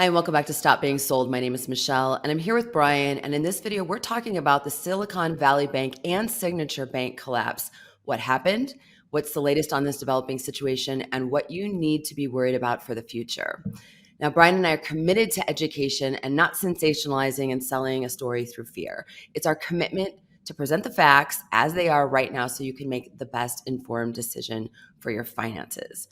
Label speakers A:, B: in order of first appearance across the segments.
A: Hi, and welcome back to Stop Being Sold. My name is Michelle, and I'm here with Brian. And in this video, we're talking about the Silicon Valley Bank and Signature Bank collapse. What happened? What's the latest on this developing situation? And what you need to be worried about for the future. Now, Brian and I are committed to education and not sensationalizing and selling a story through fear. It's our commitment to present the facts as they are right now so you can make the best informed decision for your finances.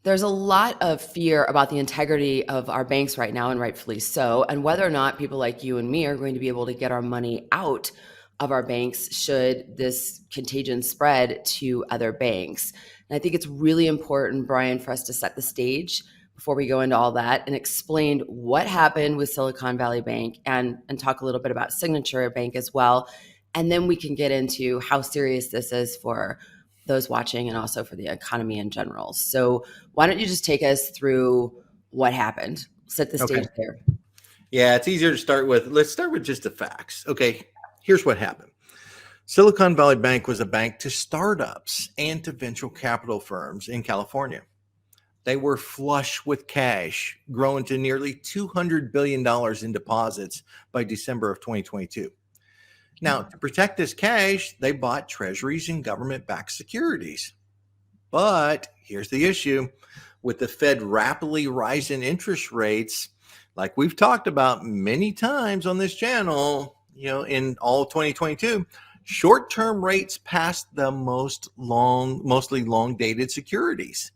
A: There's a lot of fear about the integrity of our banks right now, and rightfully so, and whether or not people like you and me are going to be able to get our money out of our banks should this contagion spread to other banks. And I think it's really important, Brian, for us to set the stage before we go into all that and explain what happened with Silicon Valley Bank and talk a little bit about Signature Bank as well. And then we can get into how serious this is for those watching and also for the economy in general. So why don't you just take us through what happened? Set the stage there.
B: Yeah, it's easier to start with. Let's start with just the facts. Okay, here's what happened. Silicon Valley Bank was a bank to startups and to venture capital firms in California. They were flush with cash, growing to nearly $200 billion in deposits by December of 2022. Now, to protect this cash, they bought treasuries and government-backed securities. But here's the issue. With the Fed rapidly rising interest rates, like we've talked about many times on this channel, in all of 2022, short-term rates passed the mostly long-dated securities.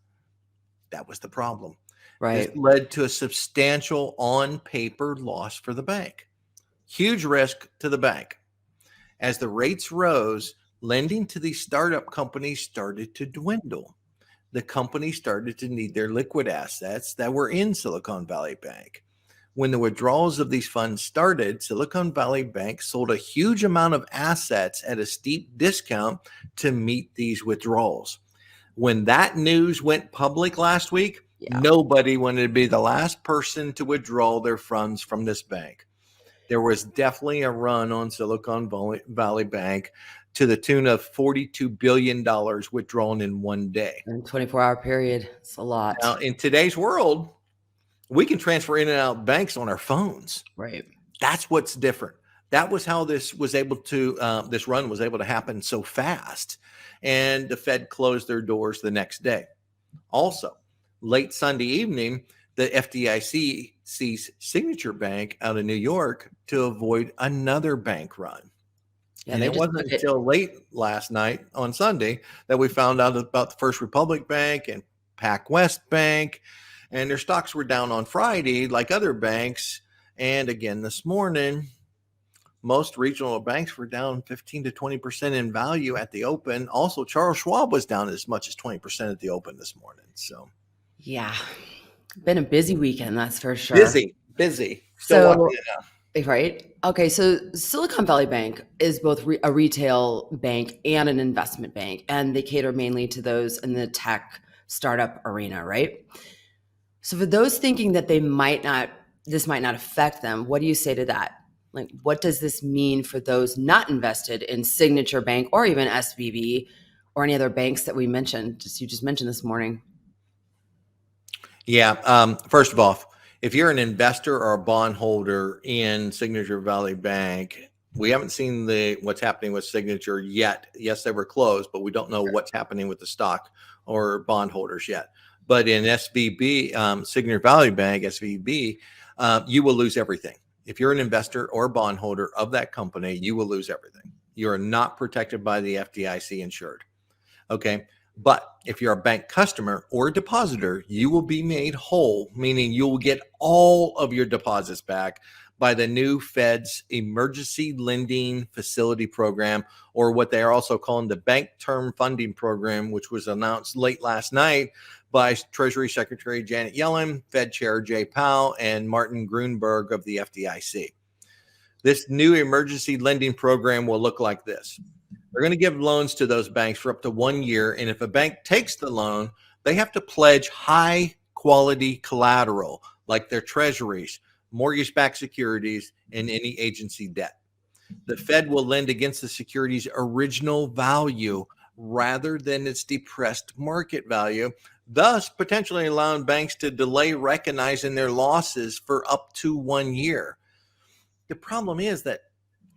B: That was the problem.
A: Right.
B: This led to a substantial on-paper loss for the bank. Huge risk to the bank. As the rates rose, lending to these startup companies started to dwindle. The company started to need their liquid assets that were in Silicon Valley Bank. When the withdrawals of these funds started, Silicon Valley Bank sold a huge amount of assets at a steep discount to meet these withdrawals. When that news went public last week, nobody wanted to be the last person to withdraw their funds from this bank. There was definitely a run on Silicon Valley Bank to the tune of $42 billion withdrawn in one day.
A: In a 24-hour period, it's a lot.
B: Now, in today's world, we can transfer in and out banks on our phones.
A: Right.
B: That's what's different. That was how this run was able to happen so fast. And the Fed closed their doors the next day. Also, late Sunday evening, the FDIC seized Signature Bank out of New York to avoid another bank run. Yeah, and it wasn't until late last night on Sunday that we found out about the First Republic Bank and PacWest Bank, and their stocks were down on Friday like other banks. And again, this morning, most regional banks were down 15 to 20% in value at the open. Also, Charles Schwab was down as much as 20% at the open this morning. So,
A: yeah. Been a busy weekend, that's for sure.
B: Busy.
A: So, right. Okay. So Silicon Valley Bank is both a retail bank and an investment bank, and they cater mainly to those in the tech startup arena, right? So for those thinking that this might not affect them, what do you say to that? Like, what does this mean for those not invested in Signature Bank or even SVB or any other banks that we mentioned? You just mentioned this morning.
B: Yeah. First of all, if you're an investor or a bondholder in Signature Valley Bank, we haven't seen what's happening with Signature yet. Yes, they were closed, but we don't know what's happening with the stock or bondholders yet. But in SVB, Signature Valley Bank, SVB, you will lose everything. If you're an investor or bondholder of that company, you will lose everything. You are not protected by the FDIC insured. Okay. But if you're a bank customer or a depositor, you will be made whole, meaning you will get all of your deposits back by the new Fed's Emergency Lending Facility Program, or what they are also calling the Bank Term Funding Program, which was announced late last night by Treasury Secretary Janet Yellen, Fed Chair Jay Powell, and Martin Grunberg of the FDIC. This new emergency lending program will look like this. They're going to give loans to those banks for up to 1 year. And if a bank takes the loan, they have to pledge high quality collateral like their treasuries, mortgage-backed securities, and any agency debt. The Fed will lend against the security's original value rather than its depressed market value thus potentially allowing banks to delay recognizing their losses for up to 1 year. The problem is that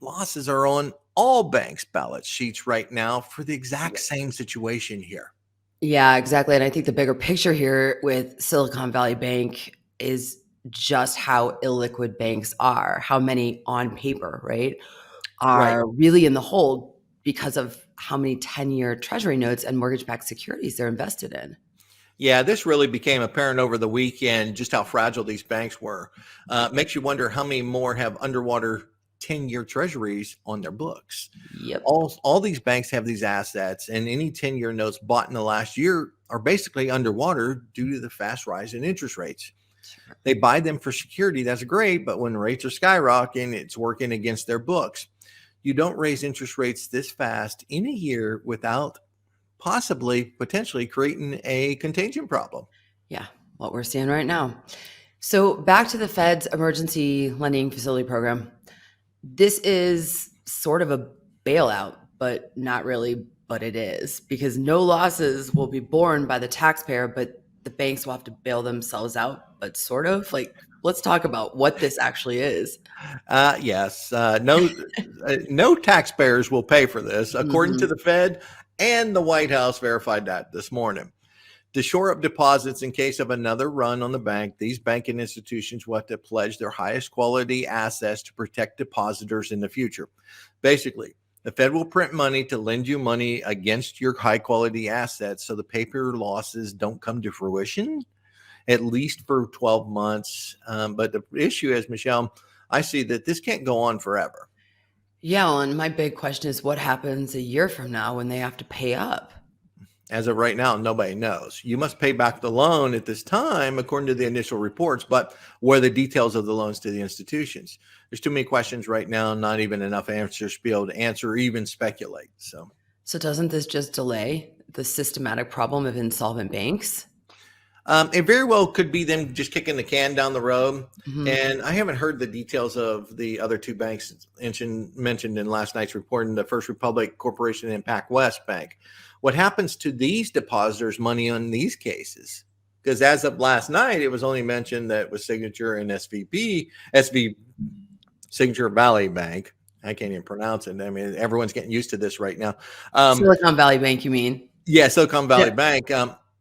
B: losses are on all banks' balance sheets right now for the exact same situation here.
A: Yeah, exactly. And I think the bigger picture here with Silicon Valley Bank is just how illiquid banks are, how many on paper, right,
B: Right.
A: are really in the hole because of how many 10-year treasury notes and mortgage-backed securities they're invested in.
B: Yeah, this really became apparent over the weekend just how fragile these banks were. Makes you wonder how many more have underwater 10-year treasuries on their books.
A: Yep.
B: All these banks have these assets, and any 10-year notes bought in the last year are basically underwater due to the fast rise in interest rates.
A: Sure.
B: They buy them for security. That's great. But when rates are skyrocketing, it's working against their books. You don't raise interest rates this fast in a year without potentially creating a contagion problem.
A: Yeah, what we're seeing right now. So back to the Fed's emergency lending facility program. This is sort of a bailout, but not really, but it is because no losses will be borne by the taxpayer, but the banks will have to bail themselves out, but sort of like, let's talk about what this actually is.
B: Yes, no taxpayers will pay for this, according to
A: Mhm.
B: the Fed, and the White House verified that this morning. To shore up deposits in case of another run on the bank, these banking institutions will have to pledge their highest quality assets to protect depositors in the future. Basically, the Fed will print money to lend you money against your high quality assets so the paper losses don't come to fruition, at least for 12 months. But the issue is, Michelle, I see that this can't go on forever.
A: Yeah, well, and my big question is what happens a year from now when they have to pay up?
B: As of right now, nobody knows. You must pay back the loan at this time, according to the initial reports, but what are the details of the loans to the institutions? There's too many questions right now, not even enough answers to be able to answer or even speculate.
A: So doesn't this just delay the systematic problem of insolvent banks?
B: It very well could be them just kicking the can down the road.
A: Mhm.
B: And I haven't heard the details of the other two banks mentioned in last night's report, in the First Republic Corporation and PacWest Bank. What happens to these depositors' money on these cases? Because as of last night, it was only mentioned that it was Signature and Signature Valley Bank. I can't even pronounce it. I mean, everyone's getting used to this right now.
A: Silicon Valley Bank, you mean?
B: Yeah, Silicon Valley
A: Yeah.
B: Bank.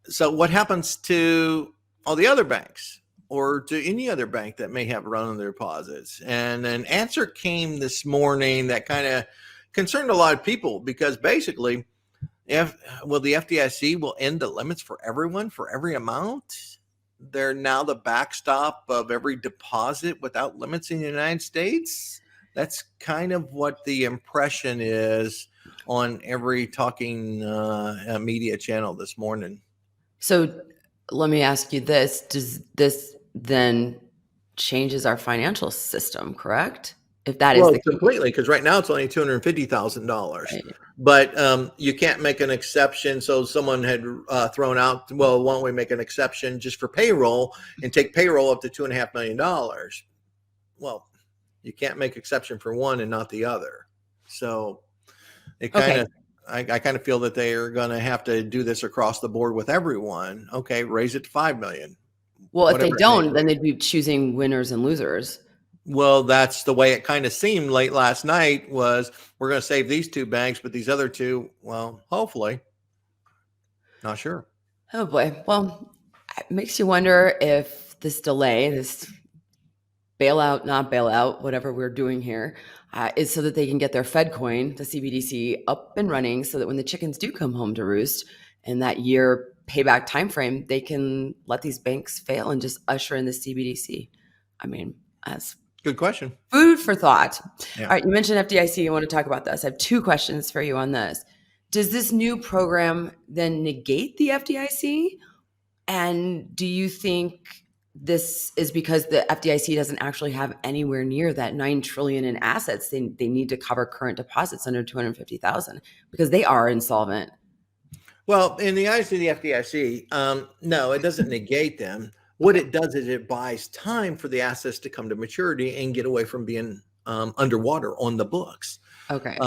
B: So what happens to all the other banks or to any other bank that may have run on their deposits? And an answer came this morning that kind of concerned a lot of people because basically, if the FDIC will end the limits for everyone for every amount. They're now the backstop of every deposit without limits in the United States. That's kind of what the impression is on every talking media channel this morning.
A: So let me ask you this. Does this then changes our financial system, correct? If that is
B: Well,
A: the case,
B: completely, because right now it's only $250,000,
A: right?
B: but you can't make an exception. So someone had thrown out, well, why don't we make an exception just for payroll and take payroll up to $2.5 million? Well, you can't make exception for one and not the other. So it kind
A: Okay.
B: of, I kind of feel that they are going to have to do this across the board with everyone. Okay, raise it to 5 million,
A: Well, if they
B: whatever it may
A: don't, then
B: be.
A: they'd be choosing winners and losers.
B: Well, that's the way it kind of seemed late last night was we're going to save these two banks, but these other two, well, hopefully, not sure.
A: Oh boy. Well, it makes you wonder if this delay, this bailout, not bailout, whatever we're doing here, is so that they can get their Fed coin, the CBDC, up and running so that when the chickens do come home to roost in that year payback timeframe, they can let these banks fail and just usher in the CBDC. I mean, that's
B: Good question.
A: food for thought. All
B: Yeah.
A: right, you mentioned FDIC. I want to talk about this. I have two questions for you on this. Does this new program then negate the FDIC? And do you think this is because the FDIC doesn't actually have anywhere near that 9 trillion in assets they need to cover current deposits under 250,000 because they are insolvent?
B: Well, in the eyes of the FDIC, no, it doesn't negate them. What
A: Okay.
B: it does is it buys time for the assets to come to maturity and get away from being underwater on the books.
A: Okay.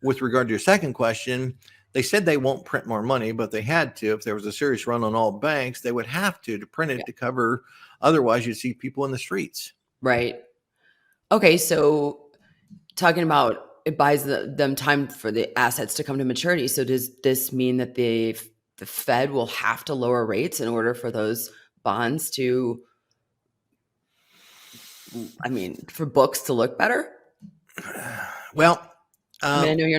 B: With regard to your second question, They said they won't print more money, but they had to. If there was a serious run on all banks, they would have to print it
A: Yeah.
B: to cover. Otherwise, you'd see people in the streets.
A: Right. Okay. So talking about it buys them time for the assets to come to maturity. So does this mean that the Fed will have to lower rates in order for those bonds to, I mean, for books to look better?
B: Well,
A: I mean, I know you're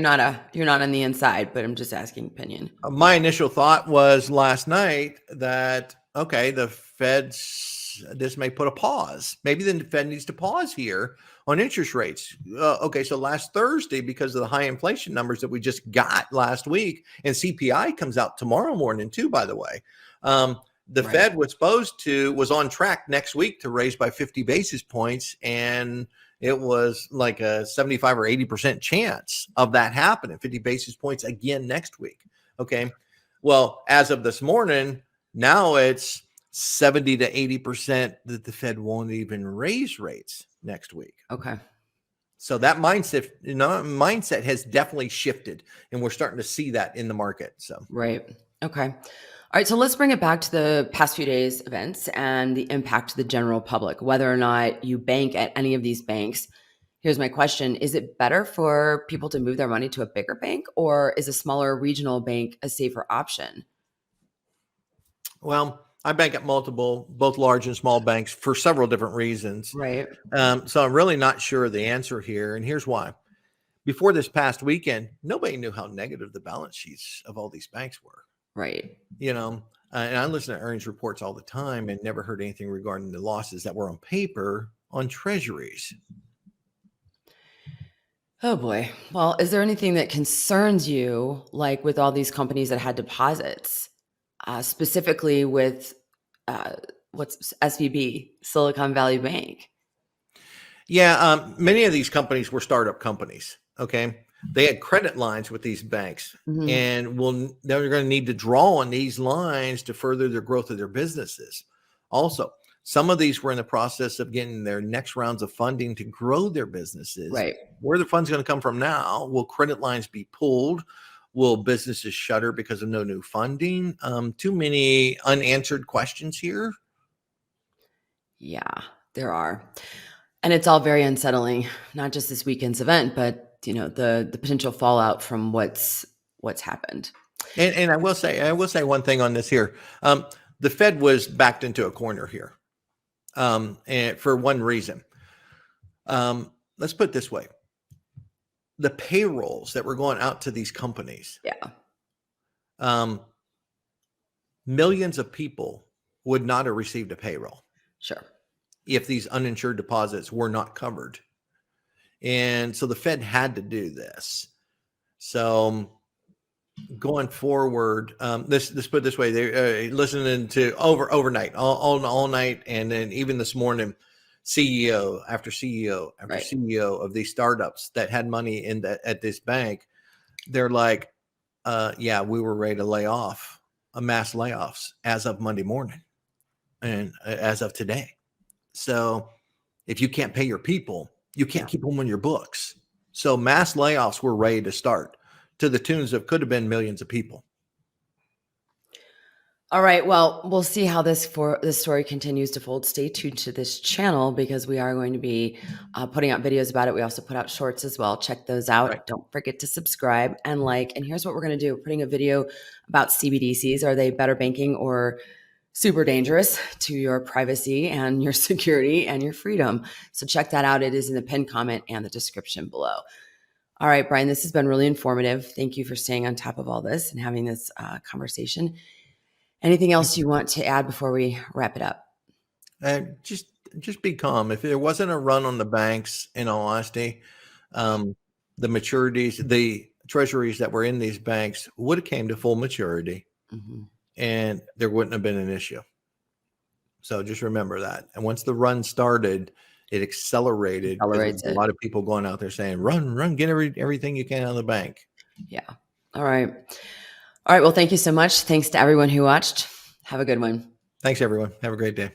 A: not on the inside, but I'm just asking opinion.
B: my initial thought was last night that, okay, the Fed's, this may put a pause. Maybe the Fed needs to pause here on interest rates. Okay, so last Thursday, because of the high inflation numbers that we just got last week, and CPI comes out tomorrow morning too, by the way. The
A: Right.
B: Fed was on track next week to raise by 50 basis points, and it was like a 75 or 80% chance of that happening, 50 basis points again next week. Okay. Well, as of this morning, now it's 70 to 80% that the Fed won't even raise rates next week.
A: Okay.
B: So that mindset has definitely shifted, and we're starting to see that in the market. So,
A: Right. Okay. All right. So let's bring it back to the past few days events and the impact to the general public, whether or not you bank at any of these banks. Here's my question. Is it better for people to move their money to a bigger bank, or is a smaller regional bank a safer option?
B: well, I bank at multiple, both large and small banks for several different reasons.
A: Right.
B: So I'm really not sure of the answer here. And here's why. Before this past weekend, nobody knew how negative the balance sheets of all these banks were.
A: Right.
B: And I listen to earnings reports all the time and never heard anything regarding the losses that were on paper on treasuries.
A: Oh boy. Well, is there anything that concerns you, like with all these companies that had deposits, specifically with uh, what's SVB, Silicon Valley Bank?
B: Yeah, many of these companies were startup companies. Okay, they had credit lines with these banks,
A: Mhm.
B: and they're going to need to draw on these lines to further their growth of their businesses. Also, some of these were in the process of getting their next rounds of funding to grow their businesses.
A: Right.
B: Where the funds going to come from now? Will credit lines be pulled? Will businesses shutter because of no new funding? Too many unanswered questions here.
A: Yeah, there are. And it's all very unsettling, not just this weekend's event, but the potential fallout from what's happened.
B: And I will say one thing on this here. The Fed was backed into a corner here, and for one reason. Let's put it this way: the payrolls that were going out to these companies,
A: Yeah,
B: um, millions of people would not have received a payroll
A: sure.
B: if these uninsured deposits were not covered. And so the Fed had to do this. So going forward, let's put it this way: they listening to overnight, all night, and then even this morning, CEO after CEO after
A: Right.
B: CEO of these startups that had money at this bank, they're like, yeah, we were ready to lay off, mass layoffs as of Monday morning, and as of today. So if you can't pay your people, you can't
A: Yeah.
B: keep them on your books. So mass layoffs were ready to start to the tunes of could have been millions of people.
A: All right. Well, we'll see how this story continues to fold. Stay tuned to this channel because we are going to be putting out videos about it. We also put out shorts as well. Check those
B: Right.
A: out. Don't forget to subscribe and like. And here's what we're going to do: we're putting a video about CBDCs. Are they better banking or super dangerous to your privacy and your security and your freedom? So check that out. It is in the pinned comment and the description below. All right, Brian, this has been really informative. Thank you for staying on top of all this and having this conversation. Anything else you want to add before we wrap it up?
B: And just be calm. If there wasn't a run on the banks, in all honesty, um, the maturities, the treasuries that were in these banks would have came to full maturity,
A: Mhm.
B: and there wouldn't have been an issue. So just remember that. And once the run started, it accelerated because there
A: Accelerates
B: was a
A: it.
B: lot of people going out there saying, "Run, get everything you can out of the bank."
A: Yeah. All right. All right. Well, thank you so much. Thanks to everyone who watched. Have a good one.
B: Thanks, everyone. Have a great day.